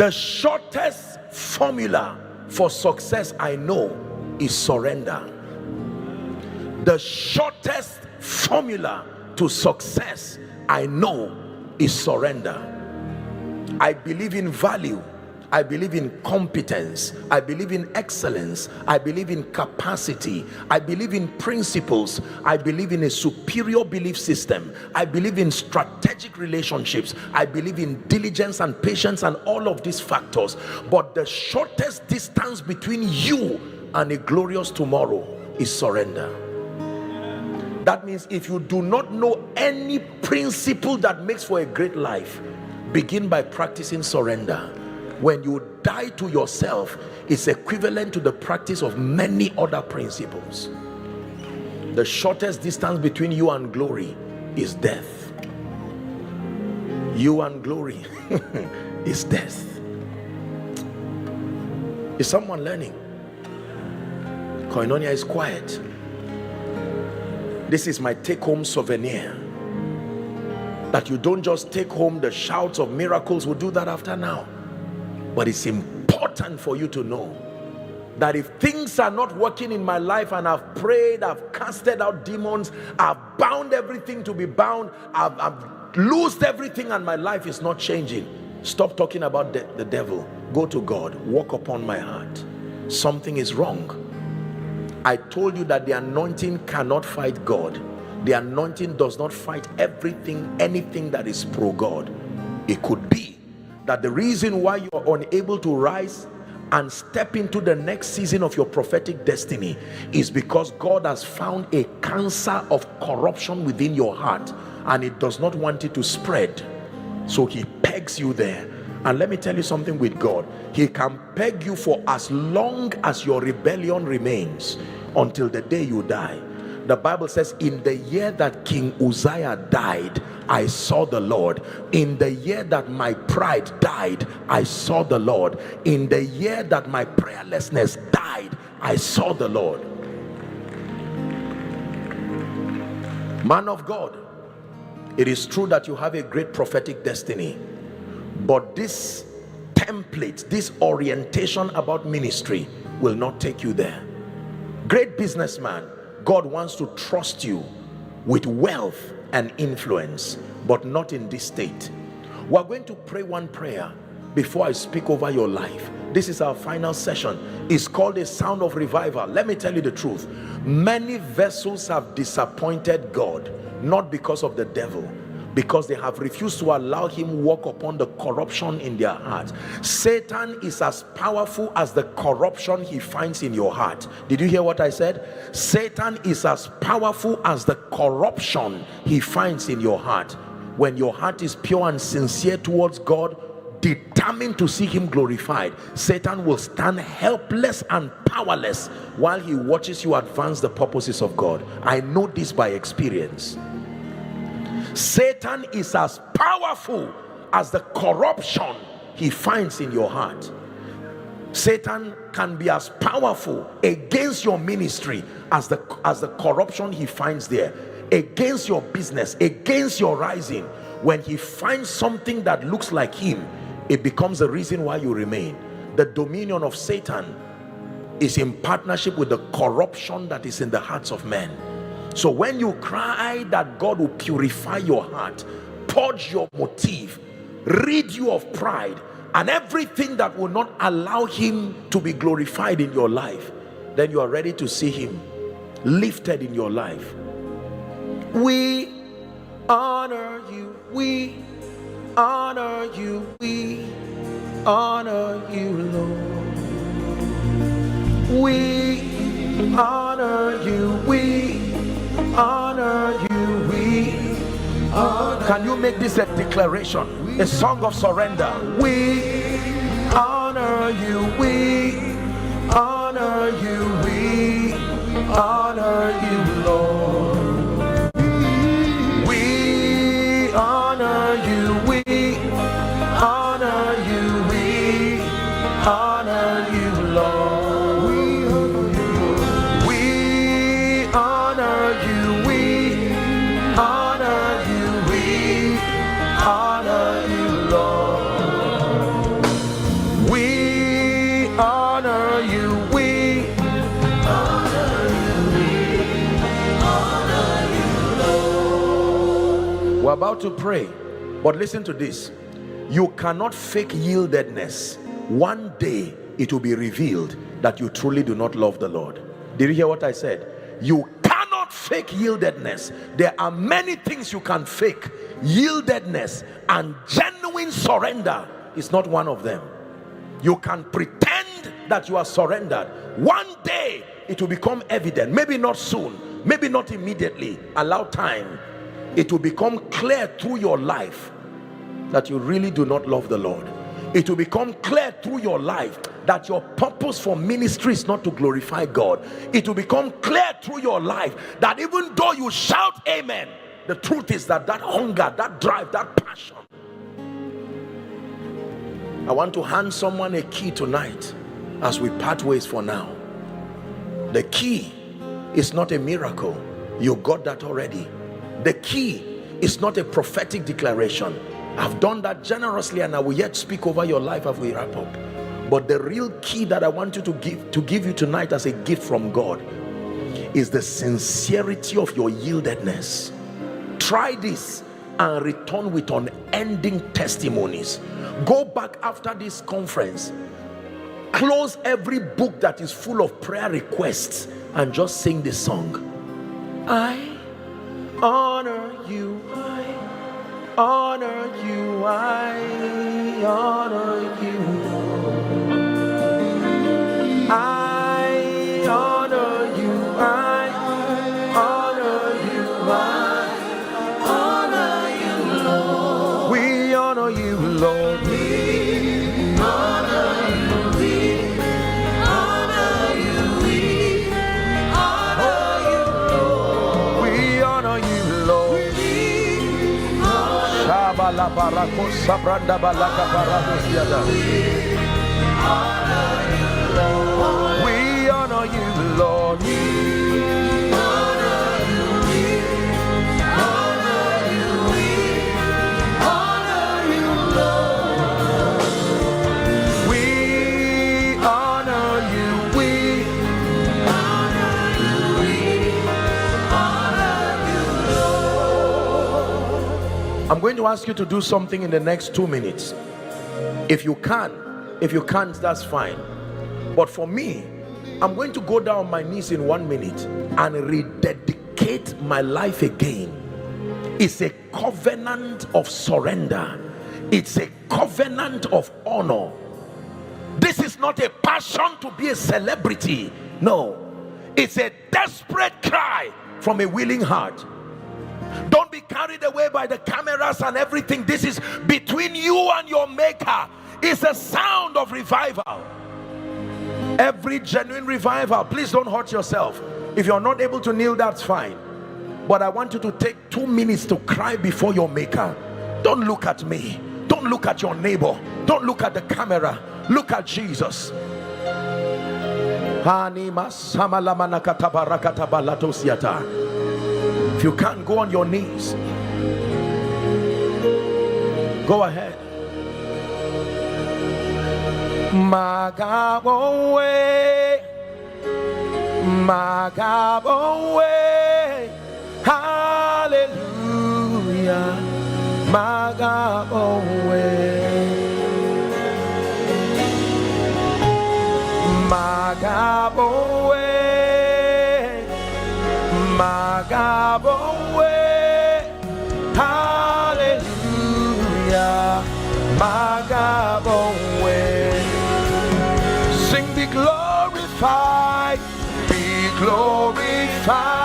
The shortest formula for success I know is surrender. The shortest formula to success I know is surrender. I believe in value, I believe in competence, I believe in excellence, I believe in capacity, I believe in principles, I believe in a superior belief system, I believe in strategic relationships, I believe in diligence and patience and all of these factors. But the shortest distance between you and a glorious tomorrow is surrender. That means if you do not know any principle that makes for a great life, begin by practicing surrender. When you die to yourself, it's equivalent to the practice of many other principles. The shortest distance between you and glory is death. You and glory is death. Is someone learning? Koinonia is quiet. This is my take-home souvenir. That you don't just take home the shouts of miracles. We'll do that after now. But it's important for you to know that if things are not working in my life, and I've prayed, I've casted out demons, I've bound everything to be bound, I've loosed everything, and my life is not changing, stop talking about the devil. Go to God. Walk upon my heart. Something is wrong. I told you that the anointing cannot fight God. The anointing does not fight anything that is pro-God. It could be that the reason why you are unable to rise and step into the next season of your prophetic destiny is because God has found a cancer of corruption within your heart, and it does not want it to spread. So he pegs you there. And let me tell you something with God. He can peg you for as long as your rebellion remains, until the day you die. The Bible says, in the year that King Uzziah died, I saw the Lord. In the year that my pride died, I saw the Lord. In the year that my prayerlessness died, I saw the Lord. Man of God, it is true that you have a great prophetic destiny, but this template, this orientation about ministry will not take you there. Great businessman, God wants to trust you with wealth and influence, but not in this state. We're going to pray one prayer before I speak over your life. This is our final session. It's called a sound of revival. Let me tell you the truth. Many vessels have disappointed God, not because of the devil, because they have refused to allow him walk upon the corruption in their heart. Satan is as powerful as the corruption he finds in your heart. Did you hear what I said? Satan is as powerful as the corruption he finds in your heart. When your heart is pure and sincere towards God, determined to see him glorified, Satan will stand helpless and powerless while he watches you advance the purposes of God. I know this by experience. Satan is as powerful as the corruption he finds in your heart. Satan can be as powerful against your ministry as the corruption he finds there, against your business, against your rising. When he finds something that looks like him, it becomes the reason why you remain. The dominion of Satan is in partnership with the corruption that is in the hearts of men. So when you cry that God will purify your heart, purge your motive, rid you of pride and everything that will not allow him to be glorified in your life, then you are ready to see him lifted in your life. We honor you, we honor you, we honor you, Lord. We honor you, we honor you, we honor. Can you make this a declaration, a song of surrender? We honor you, we honor you, we honor you, Lord. We honor you, we honor you, we honor you, Lord. about to pray, but listen to this. You cannot fake yieldedness. One day it will be revealed that you truly do not love the Lord. Did you hear what I said? You cannot fake yieldedness. There are many things you can fake. Yieldedness and genuine surrender is not one of them. You can pretend that you are surrendered. One day it will become evident. Maybe not soon, maybe not immediately. Allow time. It will become clear through your life that you really do not love the Lord. It will become clear through your life that your purpose for ministry is not to glorify God. It will become clear through your life that even though you shout amen, the truth is that that hunger, that drive, that passion. I want to hand someone a key tonight as we part ways for now. The key is not a miracle. You got that already. The key is not a prophetic declaration. I've done that generously and I will yet speak over your life as we wrap up. But the real key that I want you to give you tonight as a gift from God is the sincerity of your yieldedness. Try this and return with unending testimonies. Go back after this conference, close every book that is full of prayer requests and just sing this song. I honor you, I honor you, I honor you, I honor you, I honor you, I honor you, Lord. We honor you, Lord. We honor you, we honor you, we honor you, Lord. We honor you, Lord. La barakosa branda balaka baradosiada. We honor you, Lord. We honor you, we honor you, we honor you, Lord. We honor you, we honor you, we honor you, Lord. I'm going to ask you to do something in the next 2 minutes. If you can, if you can't, that's fine. But for me, I'm going to go down on my knees in 1 minute and rededicate my life again. It's a covenant of surrender. It's a covenant of honor. This is not a passion to be a celebrity. No, it's a desperate cry from a willing heart. Don't be carried away by the cameras and everything. This is between you and your maker. It's a sound of revival. Every genuine revival, please don't hurt yourself. If you're not able to kneel, that's fine. But I want you to take 2 minutes to cry before your maker. Don't look at me. Don't look at your neighbor. Don't look at the camera. Look at Jesus. If you can't, go on your knees. Go ahead. My God won't wait. My God won't wait. Hallelujah. My God won't wait. My God won't wait. My God won't wait. Hallelujah. My God won't wait. Sing, be glorified. Be glorified.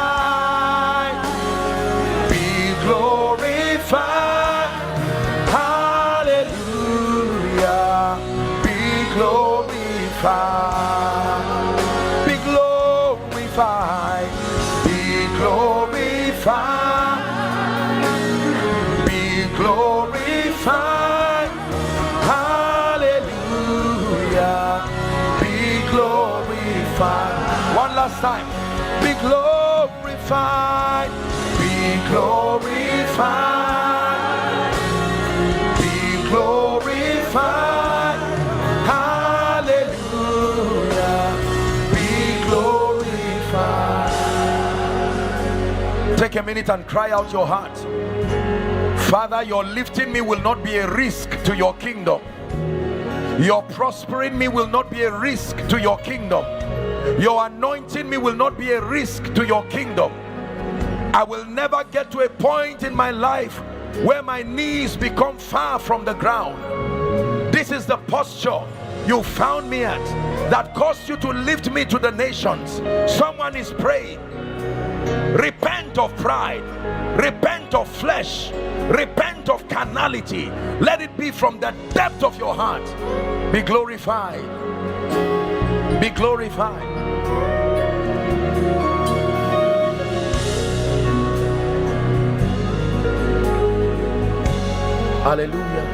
Be glorified. Hallelujah. Be glorified. Be glorified. Be glorified. Be glorified. Hallelujah. Be glorified. One last time. Be glorified. Be glorified. Be glorified. Hallelujah. Be glorified. Take a minute and cry out your heart. Father, your lifting me will not be a risk to your kingdom. Your prospering me will not be a risk to your kingdom. Your anointing me will not be a risk to your kingdom. I will never get to a point in my life where my knees become far from the ground. This is the posture you found me at that caused you to lift me to the nations. Someone is praying. Repent of pride, repent of flesh, repent of carnality. Let it be from the depth of your heart. Be glorified, be glorified. Hallelujah.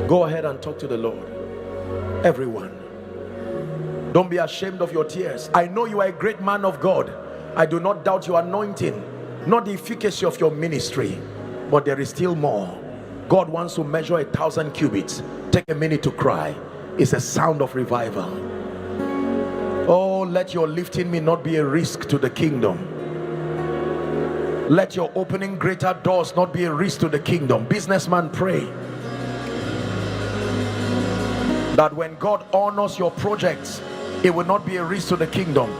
Go ahead and talk to the Lord. Everyone, don't be ashamed of your tears. I know you are a great man of God. I do not doubt your anointing, not the efficacy of your ministry, but there is still more. God wants to measure 1,000 cubits. Take a minute to cry. It's a sound of revival. Oh, let your lifting me not be a risk to the kingdom. Let your opening greater doors not be a risk to the kingdom. Businessman, pray that when God honors your projects, it will not be a risk to the kingdom.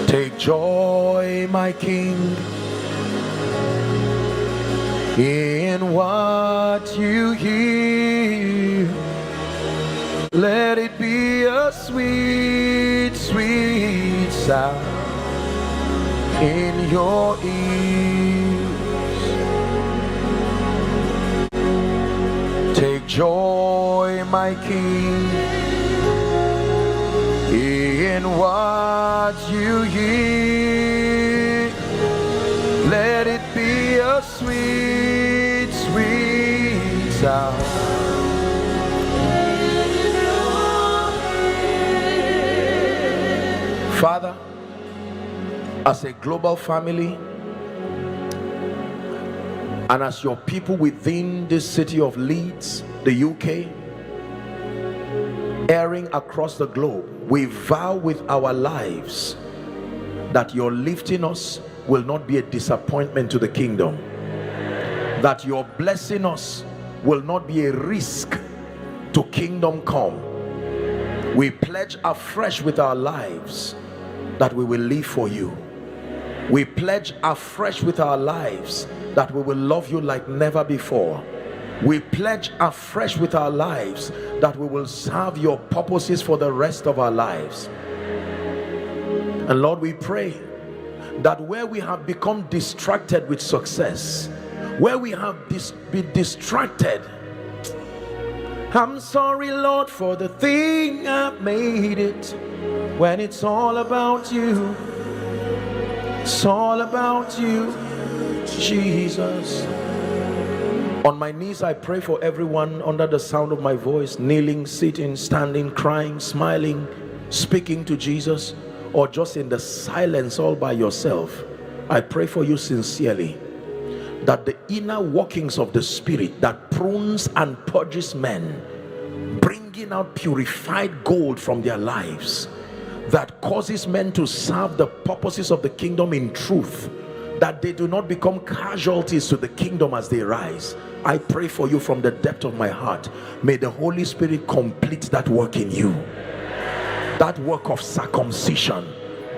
Take joy, my King, in what you hear. Let it be a sweet, sweet sound in your ears. Take joy, my King, in what you hear. Let it be a sweet, sweet sound. Father, as a global family and as your people within this city of Leeds, the UK, airing across the globe, we vow with our lives that your lifting us will not be a disappointment to the kingdom, that your blessing us will not be a risk to kingdom come. We pledge afresh with our lives that we will live for you. We pledge afresh with our lives that we will love you like never before. We pledge afresh with our lives that we will serve your purposes for the rest of our lives. And Lord, we pray that where we have become distracted with success, where we have been distracted, I'm sorry, Lord, for the thing I've made it, when it's all about you. It's all about you, Jesus. On my knees, I pray for everyone under the sound of my voice, kneeling, sitting, standing, crying, smiling, speaking to Jesus, or just in the silence all by yourself. I pray for you sincerely that the inner workings of the Spirit that prunes and purges men, bringing out purified gold from their lives, that causes men to serve the purposes of the kingdom in truth, that they do not become casualties to the kingdom as they rise. I pray for you from the depth of my heart. May the Holy Spirit complete that work in you, that work of circumcision,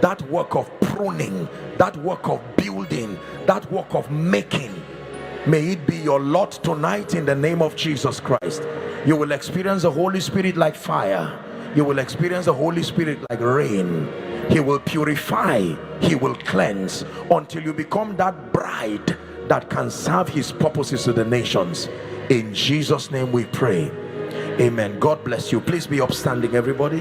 that work of pruning, that work of building, that work of making. May it be your lot tonight in the name of Jesus Christ. You will experience the Holy Spirit like fire. You will experience the Holy Spirit like rain. He will purify, he will cleanse, until you become that bride that can serve his purposes to the nations. In Jesus' name we pray. Amen. God bless you. Please be upstanding, everybody.